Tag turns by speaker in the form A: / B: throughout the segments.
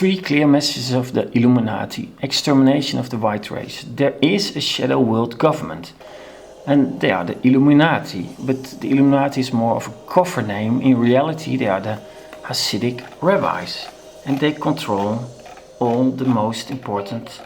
A: three clear messages of the Illuminati. Extermination of the white race. There is a shadow world government. And they are the Illuminati. But the Illuminati is more of a cover name. In reality, they are the Hasidic rabbis. And they control all the most important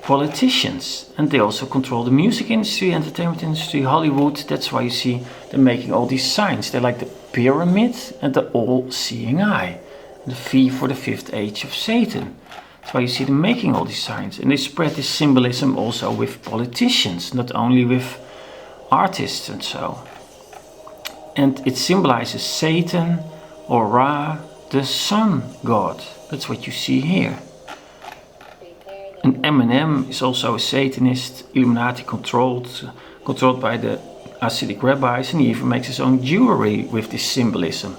A: politicians. And they also control the music industry, entertainment industry, Hollywood. That's why you see them making all these signs. They're like the pyramid and the all-seeing eye. The V for the fifth age of Satan. That's why you see them making all these signs. And they spread this symbolism also with politicians, not only with artists and so. And it symbolizes Satan or Ra, the sun god. That's what you see here. And Eminem is also a Satanist, Illuminati controlled by the Hasidic rabbis, and he even makes his own jewelry with this symbolism.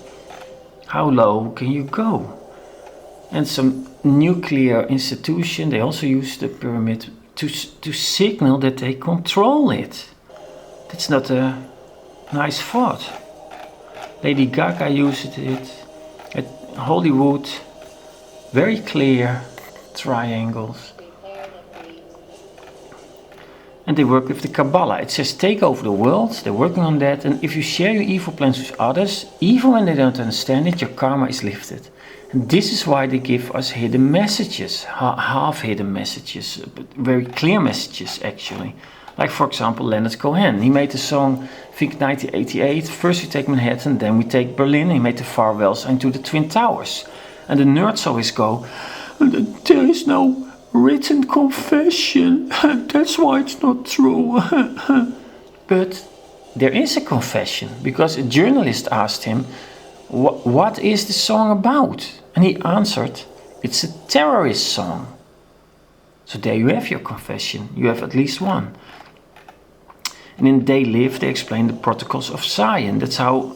A: How low can you go? And some nuclear institution, they also use the pyramid to signal that they control it. That's not a nice thought. Lady Gaga used it at Hollywood, very clear triangles. And they work with the Kabbalah. It says take over the world, they're working on that, and if you share your evil plans with others, even when they don't understand it, your karma is lifted. And this is why they give us hidden messages, half hidden messages, but very clear messages actually. Like for example Leonard Cohen, he made the song, I think 1988, first we take Manhattan, then we take Berlin, he made the farewell sign to the Twin Towers. And the nerds always go, there is no written confession, that's why it's not true. But there is a confession, because a journalist asked him, what is the song about? And he answered, it's a terrorist song. So there you have your confession, you have at least one. And in They Live, they explain the protocols of Zion. That's how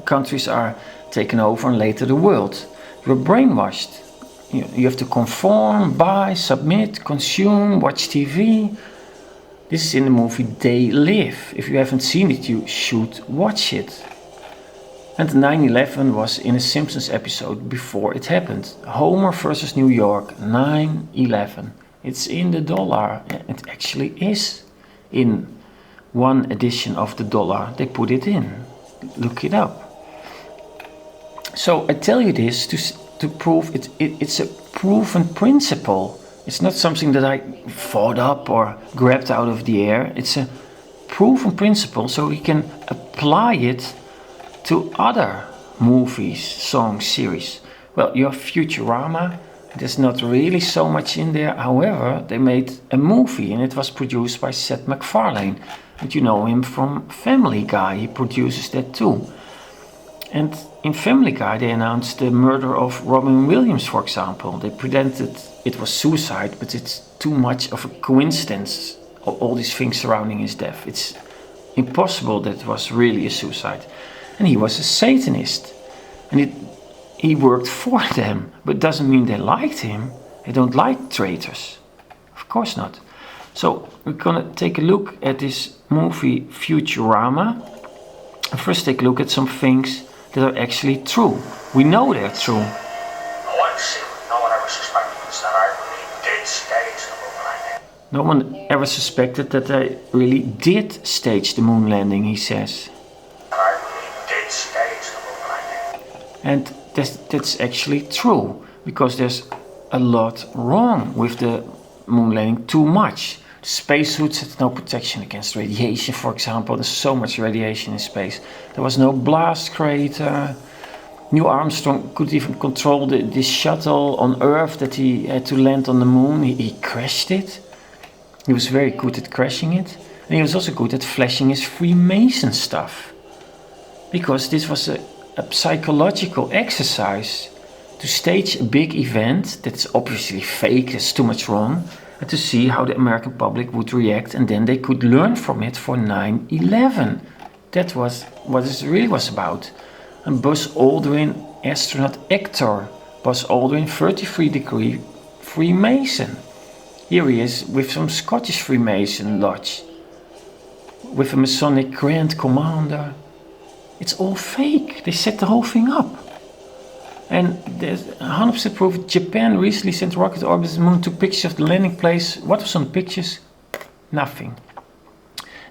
A: countries are taken over and later the world. You're brainwashed. You have to conform, buy, submit, consume, watch TV. This is in the movie They Live. If you haven't seen it, you should watch it. And 9/11 was in a Simpsons episode before it happened. Homer versus New York, 9/11. It's in the dollar. It actually is in one edition of the dollar. They put it in. Look it up. So I tell you this to prove it's a proven principle. It's not something that I thought up or grabbed out of the air. It's a proven principle, so we can apply it to other movies, songs, series. Well, you have Futurama. There's not really so much in there. However, they made a movie and it was produced by Seth MacFarlane. And you know him from Family Guy. He produces that too. And in Family Guy, they announced the murder of Robin Williams, for example. They pretended it was suicide, but it's too much of a coincidence, all these things surrounding his death. It's impossible that it was really a suicide. And he was a Satanist. And he worked for them, but it doesn't mean they liked him. They don't like traitors. Of course not. So we're gonna take a look at this movie Futurama. First take a look at some things that are actually true. We know they're true. No one ever suspected that they really did stage the moon landing, he says. And that's actually true, because there's a lot wrong with the moon landing, too much. Spacesuits had no protection against radiation, for example. There's so much radiation in space. There was no blast crater. Neil Armstrong could even control this shuttle on Earth that he had to land on the moon. He crashed it. He was very good at crashing it. And he was also good at flashing his Freemason stuff. Because this was a psychological exercise to stage a big event that's obviously fake, there's too much wrong, and to see how the American public would react, and then they could learn from it for 9/11. That was what it really was about. And Buzz Aldrin, astronaut actor, Buzz Aldrin, 33-degree Freemason. Here he is with some Scottish Freemason lodge, with a Masonic Grand Commander. It's all fake. They set the whole thing up. And there's 100% proof. Japan recently sent a rocket to orbit the moon, took pictures of the landing place. What was on the pictures? Nothing.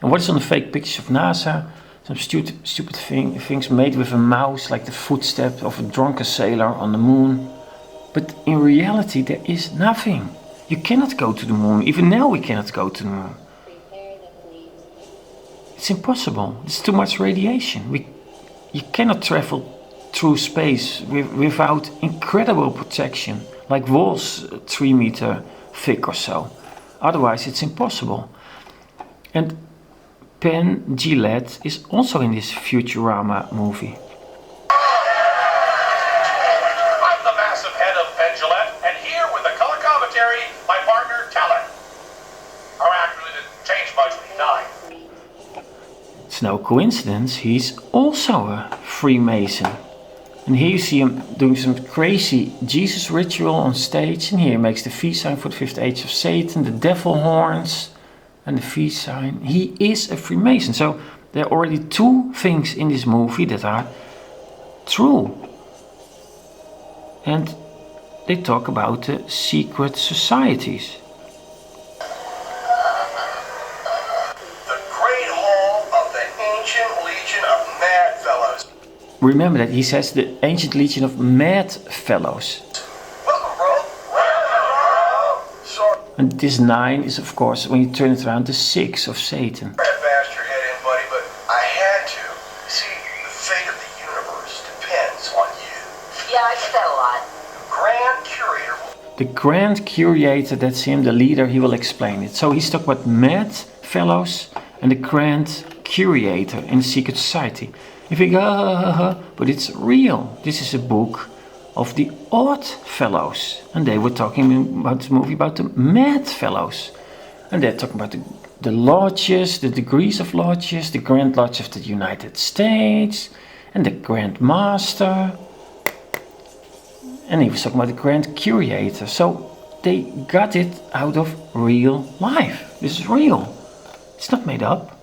A: And what is on the fake pictures of NASA? Some stupid things made with a mouse, like the footsteps of a drunken sailor on the moon. But in reality, there is nothing. You cannot go to the moon. Even now, we cannot go to the moon. It's impossible. It's too much radiation. You cannot travel through space without incredible protection, like walls 3 meters thick or so. Otherwise, it's impossible. And Penn Jillette is also in this Futurama movie.
B: I'm the massive head of Penn Jillette, and here with the color commentary, my partner Teller. Our actor didn't change much when he died.
A: It's no coincidence, he's also a Freemason. And here you see him doing some crazy Jesus ritual on stage, and here he makes the V sign for the 5th age of Satan, the devil horns, and the V sign. He is a Freemason. So there are already 2 things in this movie that are true. And they talk about the secret societies. Remember that he says the ancient legion of mad fellows. And this 9 is, of course, when you turn it around, the 6 of Satan.
B: I bashed your head in, buddy, but I had to. See, the fate of the universe depends on you.
C: Yeah, I get that a lot.
B: Grand Curator.
A: The Grand Curator, that's him, the leader, he will explain it. So he's talking about mad fellows and the Grand Curator in the secret society. You think, but it's real. This is a book of the Odd Fellows. And they were talking about the movie about the Mad Fellows. And they're talking about the lodges, the degrees of lodges, the Grand Lodge of the United States, and the Grand Master. And he was talking about the Grand Curator. So they got it out of real life. This is real. It's not made up.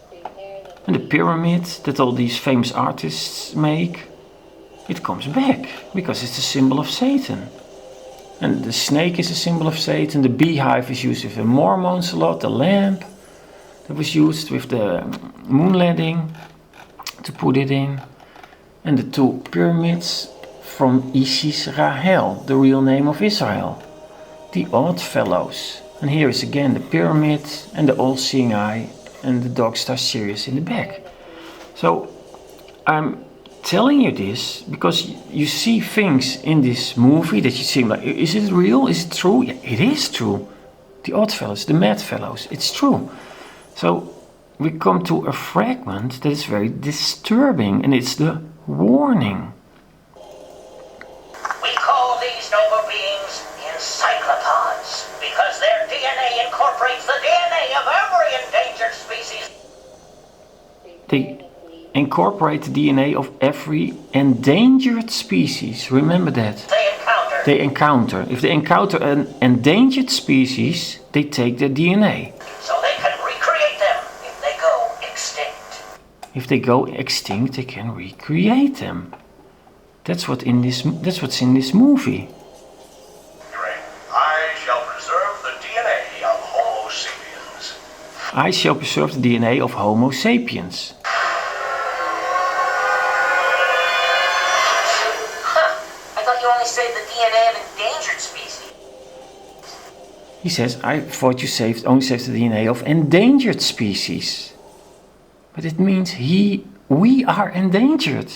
A: And the pyramid that all these famous artists make, it comes back because it's a symbol of Satan. And the snake is a symbol of Satan. The beehive is used with the Mormons a lot. The lamp that was used with the moon landing to put it in. And the 2 pyramids from Isis Rahel, the real name of Israel. The Odd Fellows. And here is again the pyramid and the all-seeing eye and the dog star Sirius in the back. So I'm telling you this because you see things in this movie that you seem like, is it real? Is it true? Yeah, it is true. The Odd Fellows, the Mad Fellows, it's true. So we come to a fragment that is very disturbing, and it's the warning.
C: We call these noble beings encyclopods because their DNA incorporates the DNA of every endangered species.
A: They incorporate the DNA of every endangered species. Remember that. They encounter. If they encounter an endangered species, they take their DNA.
C: So they can recreate them if they go extinct.
A: If they go extinct, they can recreate them. That's what's in this movie.
B: Great. I shall preserve the DNA of Homo sapiens.
A: I shall preserve the DNA of Homo sapiens.
C: I thought you only saved the DNA of endangered species.
A: He says, I thought you only saved the DNA of endangered species. But it means we are endangered.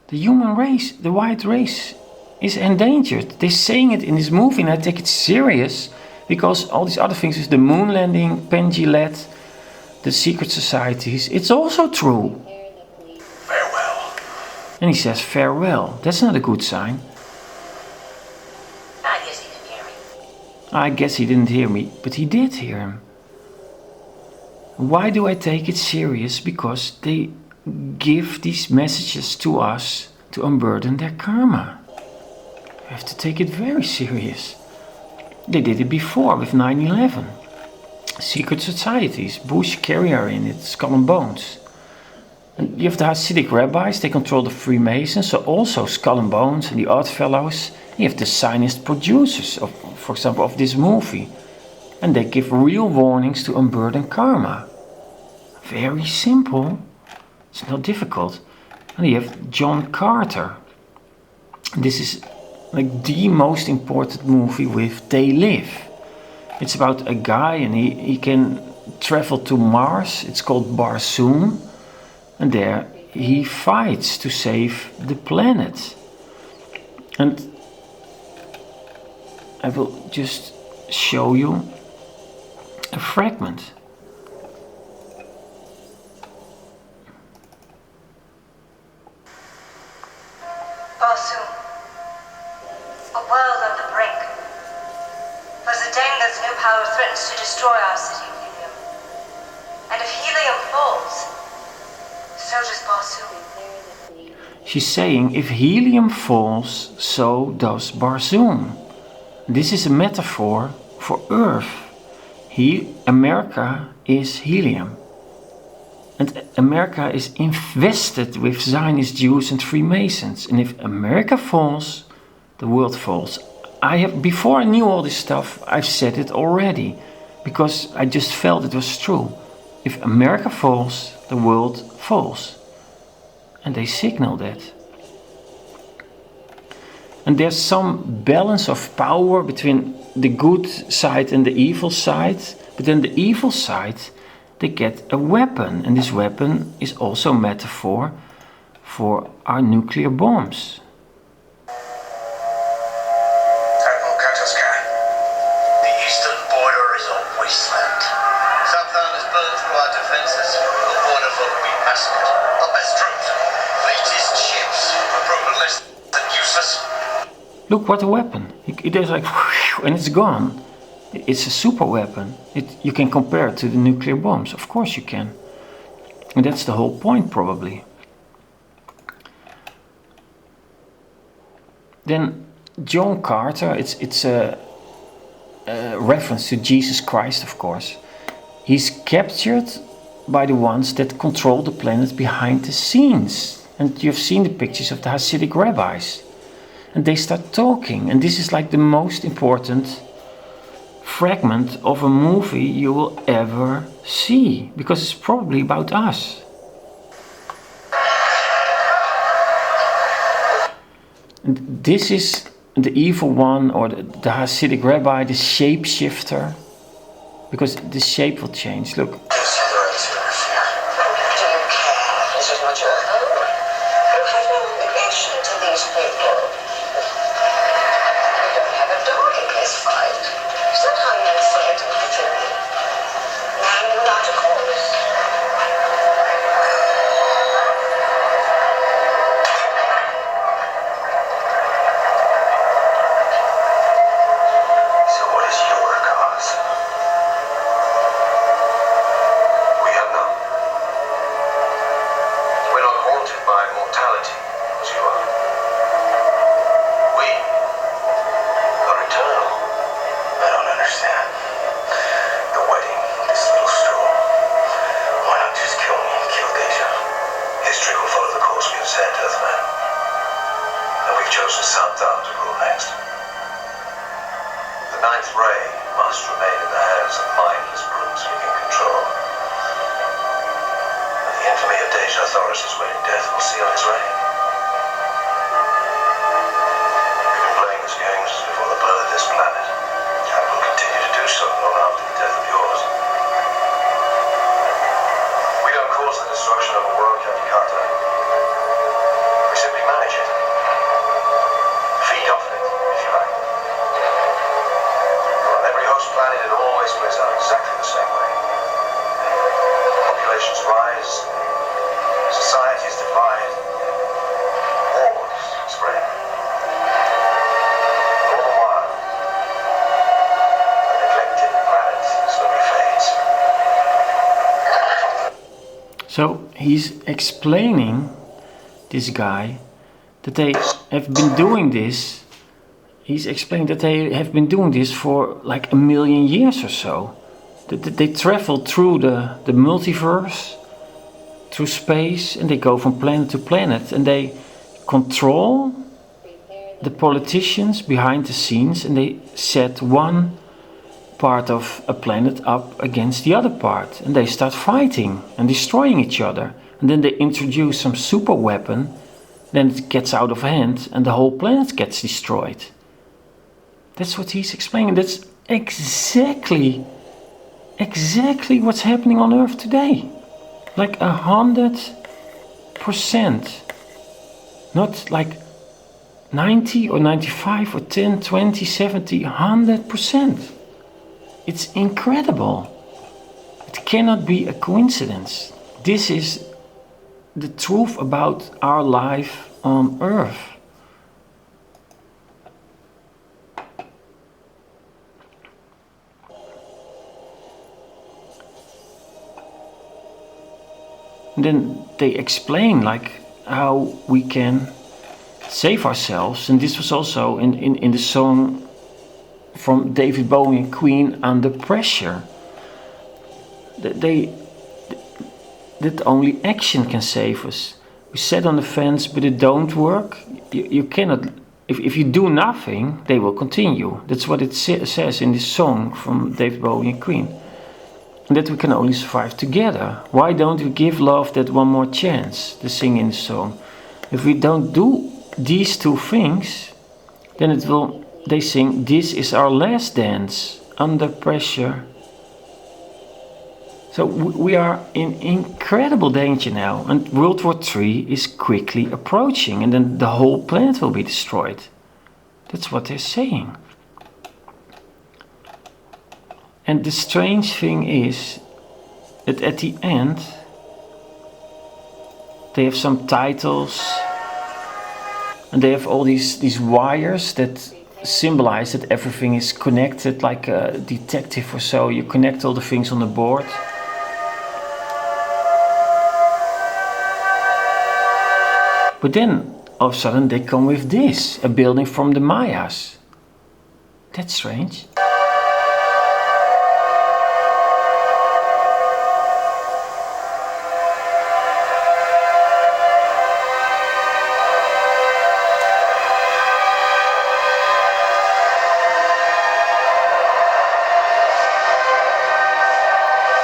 A: The human race, the white race, is endangered. They're saying it in this movie, and I take it serious because all these other things, the moon landing, Penn Jillette, the secret societies, it's also true.
B: Farewell.
A: And he says farewell. That's not a good sign.
C: I guess he didn't hear me.
A: I guess he didn't hear me, but he did hear him. Why do I take it serious? Because they give these messages to us to unburden their karma. You have to take it very serious. They did it before with 9/11. Secret societies, Bush carrier in it, Skull and Bones. And you have the Hasidic rabbis, they control the Freemasons, so also Skull and Bones and the Odd Fellows. You have the Zionist producers, of, for example, of this movie. And they give real warnings to unburden karma. Very simple. It's not difficult. And you have John Carter. This is like the most important movie with They Live. It's about a guy and he can travel to Mars. It's called Barsoom. And there he fights to save the planet. And I will just show you a fragment.
D: Barsoom, a world on the brink. There's a day that new power threatens to destroy our city of Helium. And if Helium falls, so does Barsoom.
A: She's saying if helium falls, so does Barsoom. This is a metaphor for Earth. America is helium. And America is invested with Zionist Jews and Freemasons. And if America falls, the world falls. Before I knew all this stuff, I've said it already. Because I just felt it was true. If America falls, the world falls. And they signal that. And there's some balance of power between the good side and the evil side. But then the evil side, they get a weapon. And this weapon is also a metaphor for our nuclear bombs.
B: Admiral Kataska, the eastern border is a wasteland. Southbound is burned through our defenses. The border folk will be massacred. Our best troops, fleetest ships, are proven less than useless.
A: Look what a weapon. It is like, and it's gone. It's a super weapon. You can compare it to the nuclear bombs. Of course you can. And that's the whole point probably. Then John Carter, it's a reference to Jesus Christ, of course. He's captured by the ones that control the planet behind the scenes. And you've seen the pictures of the Hasidic rabbis. And they start talking. And this is like the most important fragment of a movie you will ever see. Because it's probably about us. And this is the evil one, or the Hasidic rabbi, the shapeshifter. Because the shape will change. Look. So he's explaining, this guy, that they have been doing this. He's explaining that they have been doing this for like 1 million years or so. That they travel through the multiverse through space, and they go from planet to planet, and they control the politicians behind the scenes, and they set one part of a planet up against the other part, and they start fighting and destroying each other, and then they introduce some super weapon, then it gets out of hand and the whole planet gets destroyed. That's what he's explaining. That's exactly what's happening on Earth today. Like 100%. Not like 90 or 95 or 10, 20, 70, 100%. It's incredible. It cannot be a coincidence. This is the truth about our life on Earth. And then they explain like how we can save ourselves, and this was also in the song from David Bowie and Queen, Under Pressure. That only action can save us. We sat on the fence, but it don't work. You cannot. If you do nothing, they will continue. That's what it says in this song from David Bowie and Queen. And that we can only survive together. Why don't we give love that one more chance? They sing in the song. If we don't do these two things, then it will. They sing, this is our last dance, under pressure. So we are in incredible danger now, and World War III is quickly approaching, and then the whole planet will be destroyed. That's what they're saying. And the strange thing is that at the end, they have some titles, and they have all these wires that symbolize that everything is connected, like a detective or so. You connect all the things on the board. But then, all of a sudden, they come with this, a building from the Mayas. That's strange.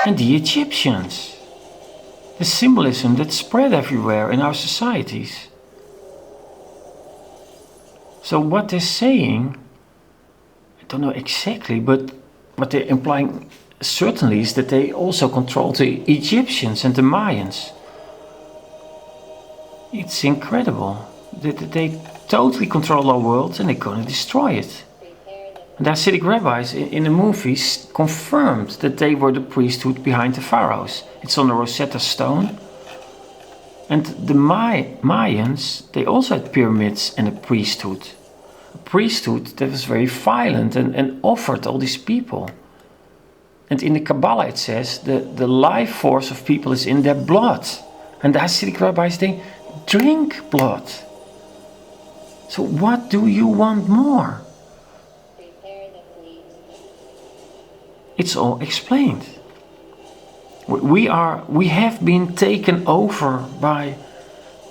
A: And the Egyptians. The symbolism that spread everywhere in our societies. So what they're saying, I don't know exactly, but what they're implying certainly is that they also control the Egyptians and the Mayans. It's incredible that they totally control our world, and they're going to destroy it. And the Hasidic rabbis in the movies confirmed that they were the priesthood behind the pharaohs. It's on the Rosetta Stone. And the Mayans, they also had pyramids and a priesthood. A priesthood that was very violent and offered all these people. And in the Kabbalah it says the life force of people is in their blood. And the Hasidic rabbis, they drink blood. So what do you want more? It's all explained. We have been taken over by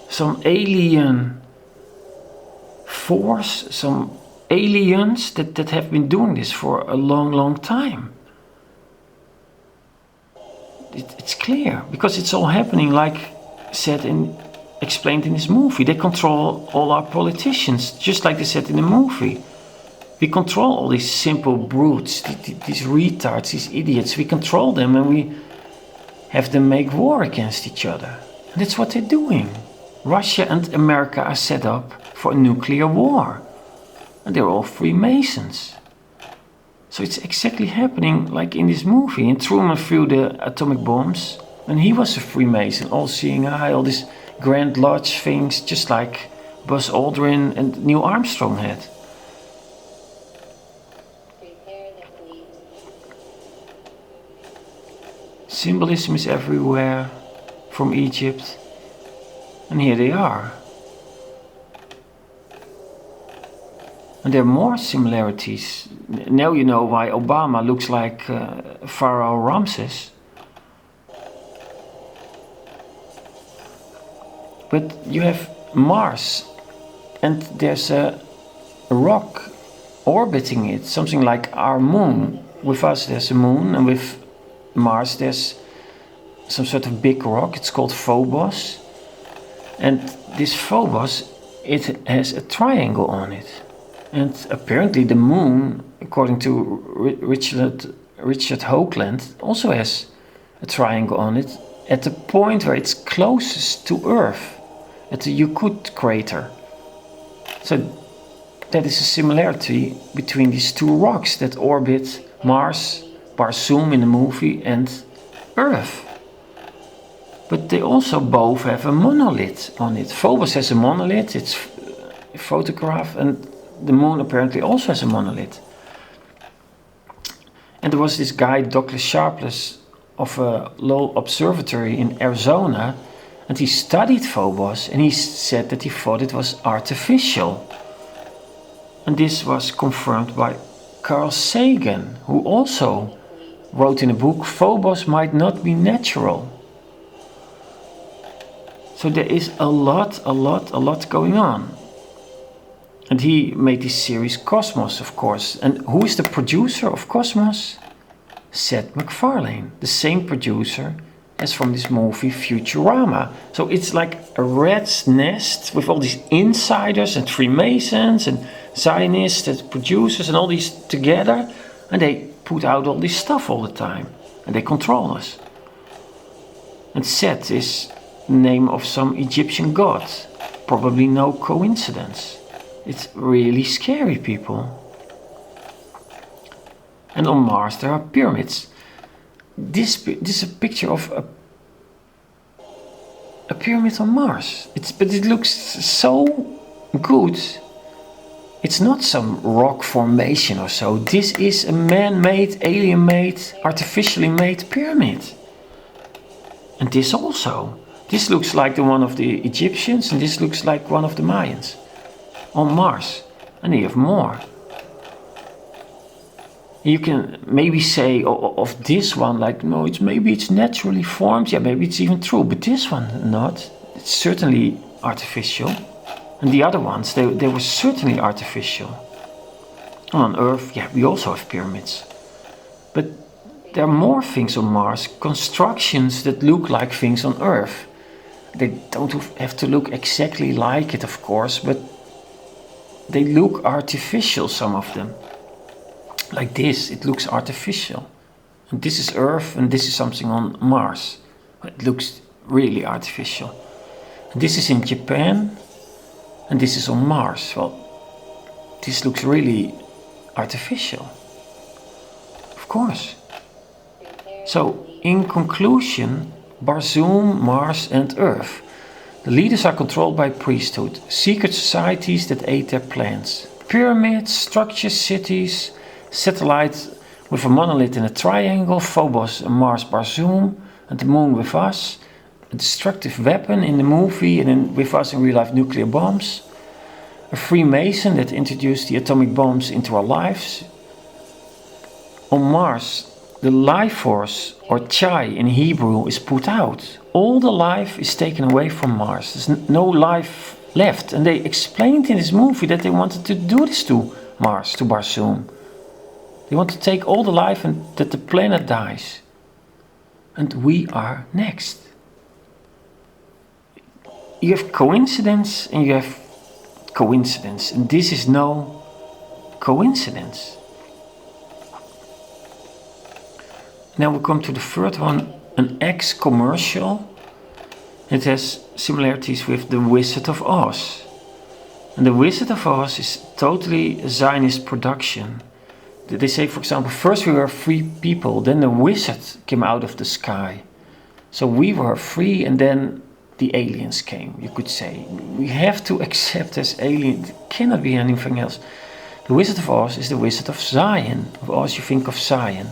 A: some alien force, some aliens that have been doing this for a long time. It's clear, because it's all happening like explained in this movie. They control all our politicians, just like they said in the movie. We control all these simple brutes, these retards, these idiots. We control them, and we have them make war against each other. And that's what they're doing. Russia and America are set up for a nuclear war. And they're all Freemasons. So it's exactly happening like in this movie. And Truman threw the atomic bombs, and he was a Freemason, all-seeing eye, all these Grand Lodge things, just like Buzz Aldrin and Neil Armstrong had. Symbolism is everywhere from Egypt, and here they are. And there are more similarities. Now you know why Obama looks like Pharaoh Ramses. But you have Mars, and there's a rock orbiting it, something like our moon. With us there's a moon, and with Mars there's some sort of big rock. It's called Phobos, and this Phobos, it has a triangle on it. And apparently the moon, according to Richard Hoagland, also has a triangle on it at the point where it's closest to Earth, at the Yakut crater. So that is a similarity between these two rocks that orbit Mars, Barsoom in the movie, and Earth. But they also both have a monolith on it. Phobos has a monolith, it's photographed, and the moon apparently also has a monolith. And there was this guy, Douglas Sharpless, of a Lowell Observatory in Arizona, and he studied Phobos, and he said that he thought it was artificial. And this was confirmed by Carl Sagan, who also wrote in a book, Phobos might not be natural. So there is a lot going on. And he made this series Cosmos, of course. And who is the producer of Cosmos? Seth MacFarlane, the same producer as from this movie Futurama. So it's like a rat's nest with all these insiders and Freemasons and Zionists and producers and all these together. And they put out all this stuff all the time. And they control us. And Seth is the name of some Egyptian god. Probably no coincidence. It's really scary, people. And on Mars there are pyramids. This is a picture of a pyramid on Mars. But it looks so good. It's not some rock formation or so. This is a man-made, alien-made, artificially made pyramid. And this also. This looks like the one of the Egyptians, and this looks like one of the Mayans. On Mars, and you have more. You can maybe say of this one, like, no, maybe it's naturally formed. Yeah, maybe it's even true, but this one not. It's certainly artificial, and the other ones they were certainly artificial. And on Earth, yeah, we also have pyramids, but there are more things on Mars, constructions that look like things on Earth. They don't have to look exactly like it, of course, but they look artificial, some of them. Like this, it looks artificial. And this is Earth, and this is something on Mars. It looks really artificial. And this is in Japan, and this is on Mars. Well, this looks really artificial. Of course. So, in conclusion, Barsoom, Mars and Earth. The leaders are controlled by priesthood, secret societies that aid their plans. Pyramids, structures, cities, satellites with a monolith in a triangle, Phobos and Mars Barsoom, and the moon with us. A destructive weapon in the movie and with us in real life, nuclear bombs. A Freemason that introduced the atomic bombs into our lives. On Mars, the life force, or chai in Hebrew, is put out. All the life is taken away from Mars. There's no life left. And they explained in this movie that they wanted to do this to Mars, to Barsoom. They want to take all the life and that the planet dies. And we are next. You have coincidence and you have coincidence. And this is no coincidence. Now we come to the third one, an X-commercial. It has similarities with The Wizard of Oz. And The Wizard of Oz is totally a Zionist production. They say, for example, first we were free people, then the wizard came out of the sky. So we were free and then the aliens came, you could say. We have to accept as aliens, it cannot be anything else. The Wizard of Oz is the Wizard of Zion. Of Oz you think of Zion.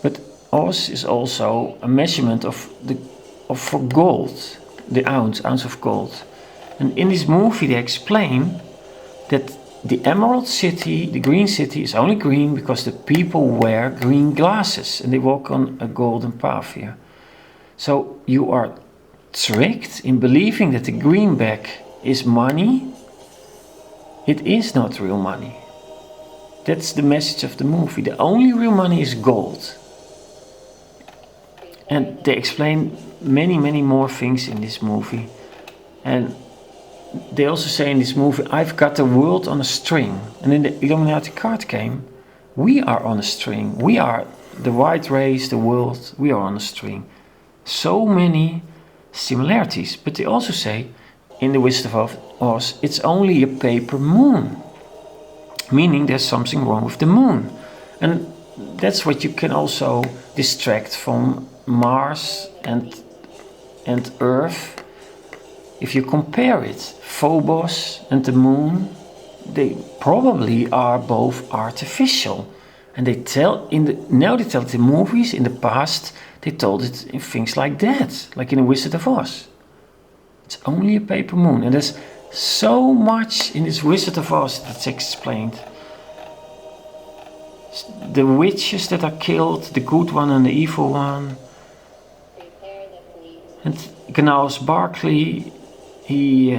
A: But Oz is also a measurement for gold, the ounce of gold. And in this movie they explain that the Emerald City, the Green City, is only green because the people wear green glasses and they walk on a golden path here. So you are tricked in believing that the greenback is money, it is not real money. That's the message of the movie. The only real money is gold. And they explain many more things in this movie. And they also say in this movie, I've got the world on a string. And in the Illuminati card game, we are on a string. We are the white race, the world, we are on a string. So many similarities. But they also say, in the Wizard of Oz, it's only a paper moon. Meaning there's something wrong with the moon. And that's what you can also distract from Mars and Earth. If you compare it, Phobos and the moon, they probably are both artificial. And they tell now they tell it in movies. In the past, they told it in things like that, like in The Wizard of Oz. It's only a paper moon, and there's so much in this Wizard of Oz that's explained. The witches that are killed, the good one and the evil one. And Gnarls Barkley, he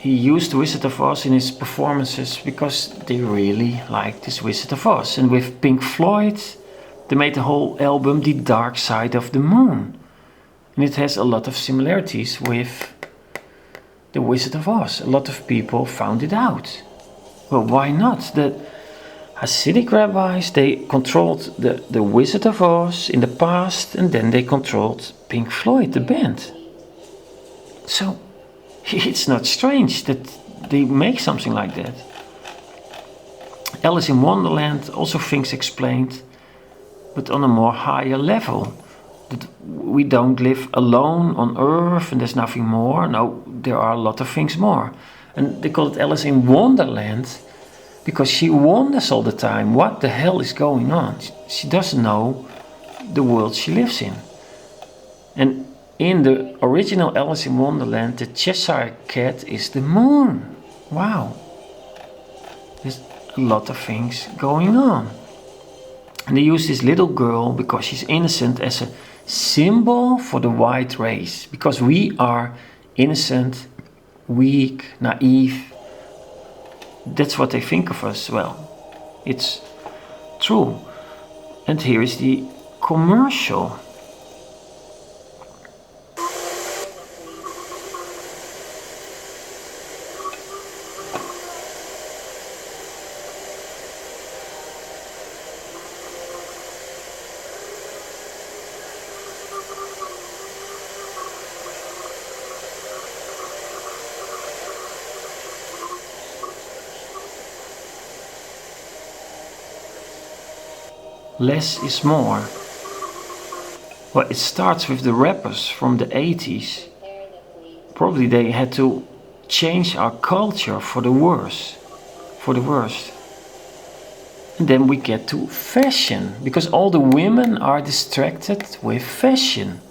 A: used the Wizard of Oz in his performances because they really liked this Wizard of Oz. And with Pink Floyd, they made the whole album The Dark Side of the Moon. And it has a lot of similarities with the Wizard of Oz. A lot of people found it out. Well, why not? The Hasidic rabbis, they controlled the Wizard of Oz in the past, and then they controlled Pink Floyd, the band. So it's not strange that they make something like that. Alice in Wonderland, also things explained, but on a more higher level. That we don't live alone on Earth and there's nothing more. No, there are a lot of things more. And they call it Alice in Wonderland because she wonders all the time what the hell is going on. She doesn't know the world she lives in. And in the original Alice in Wonderland, the Cheshire Cat is the moon. Wow. There's a lot of things going on. And they use this little girl because she's innocent as a symbol for the white race. Because we are innocent, weak, naive. That's what they think of us. Well, it's true. And here is the commercial. Less is more. Well, it starts with the rappers from the 80s. Probably they had to change our culture for the worse. For the worst. And then we get to fashion. Because all the women are distracted with fashion.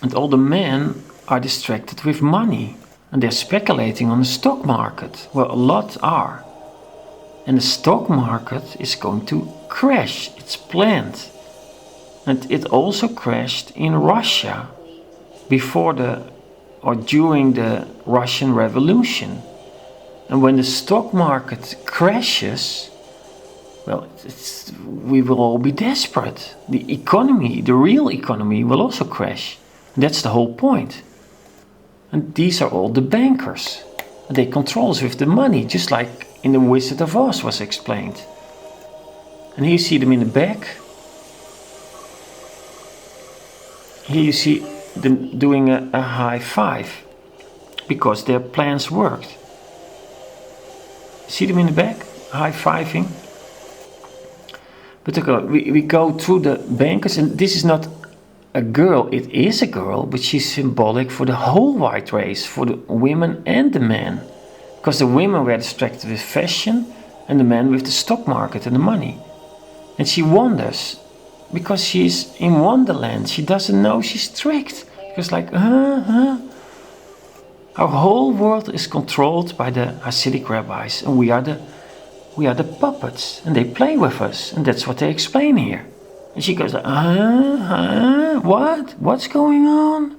A: And all the men are distracted with money. And they're speculating on the stock market. Well, a lot are. And the stock market is going to crash. It's planned. And it also crashed in Russia before during the Russian Revolution. And when the stock market crashes, well, we will all be desperate. The economy, the real economy, will also crash. And that's the whole point. And these are all the bankers. And they control us with the money, just like in The Wizard of Oz was explained. And here you see them in the back. Here you see them doing a high five because their plans worked. See them in the back, high fiving. But okay, we go through the bankers, and this is not a girl, it is a girl, but she's symbolic for the whole white race, for the women and the men. Because the women were distracted with fashion and the men with the stock market and the money. And she wonders, because she's in Wonderland, she doesn't know she's tricked. Because like, Our whole world is controlled by the Hasidic rabbis, and we are the puppets, and they play with us, and that's what they explain here. And she goes, what? What's going on?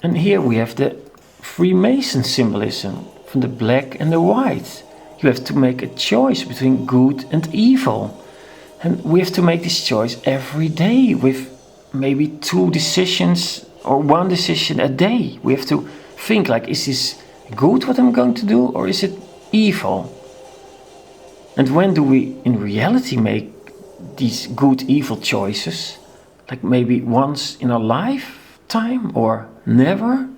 A: And here we have the Freemason symbolism from the black and the white. You have to make a choice between good and evil. And we have to make this choice every day with maybe 2 decisions or 1 decision a day. We have to think like, is this good what I'm going to do, or is it evil? And when do we in reality make these good evil choices? Like maybe once in our lifetime or never?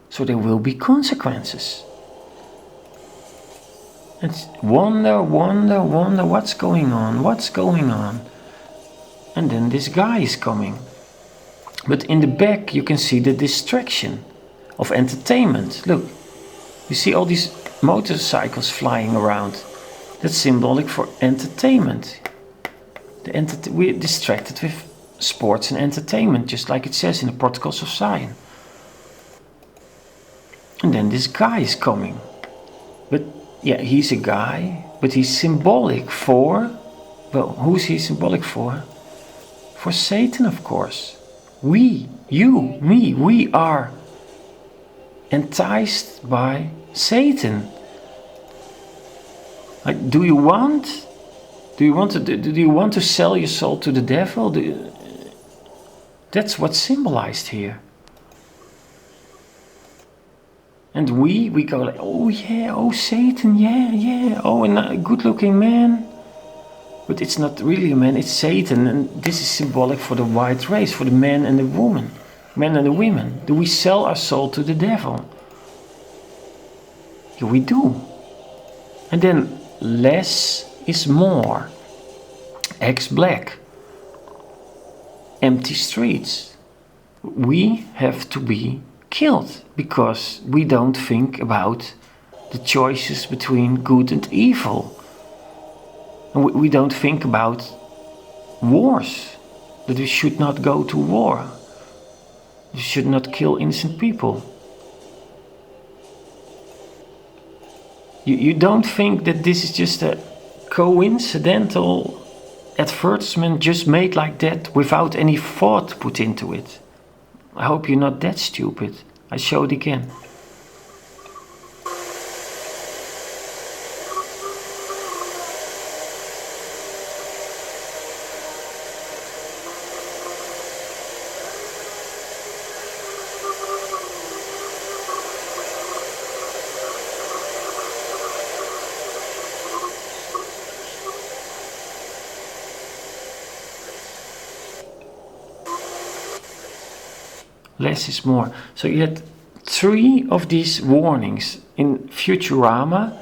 A: So there will be consequences. And wonder, what's going on? And then this guy is coming. But in the back you can see the distraction of entertainment. Look, you see all these motorcycles flying around. That's symbolic for entertainment. We're distracted with sports and entertainment, just like it says in the Protocols of Zion. And then this guy is coming. But yeah, he's a guy, but he's symbolic for, well, who's he symbolic for? For Satan, of course. We, you, me, we are enticed by Satan. Like, do you want to sell your soul to the devil? That's what's symbolized here. And we go like, oh yeah, oh Satan, yeah, oh a good-looking man. But it's not really a man, it's Satan, and this is symbolic for the white race, for the men and the women, men and the women. Do we sell our soul to the devil? Yeah, we do. And then less is more. Ex-black. Empty streets. We have to be killed because we don't think about the choices between good and evil. And we don't think about wars, that we should not go to war. We should not kill innocent people. You don't think that this is just a coincidental advertisement just made like that without any thought put into it. I hope you're not that stupid. I show it again. Less is more. So you had 3 of these warnings. In Futurama,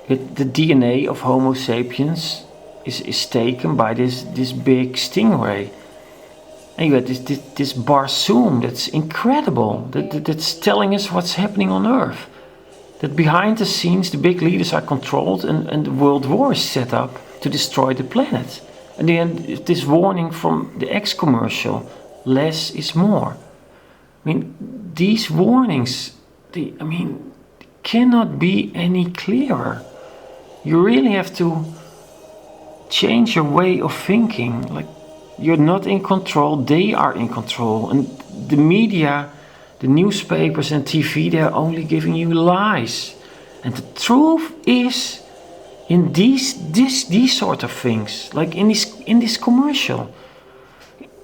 A: the DNA of Homo sapiens is taken by this big stingray. And you had this barsoom that's incredible, that's telling us what's happening on Earth. That behind the scenes the big leaders are controlled and the world war is set up to destroy the planet. And then this warning from the X commercial, less is more. I mean, these warnings, cannot be any clearer. You really have to change your way of thinking. Like, you're not in control, they are in control. And the media, the newspapers and TV, they're only giving you lies. And the truth is in these sort of things, like in this commercial.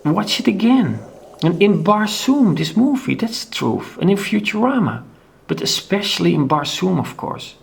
A: Watch it again. And in Barsoom, this movie, that's the truth. And in Futurama. But especially in Barsoom, of course.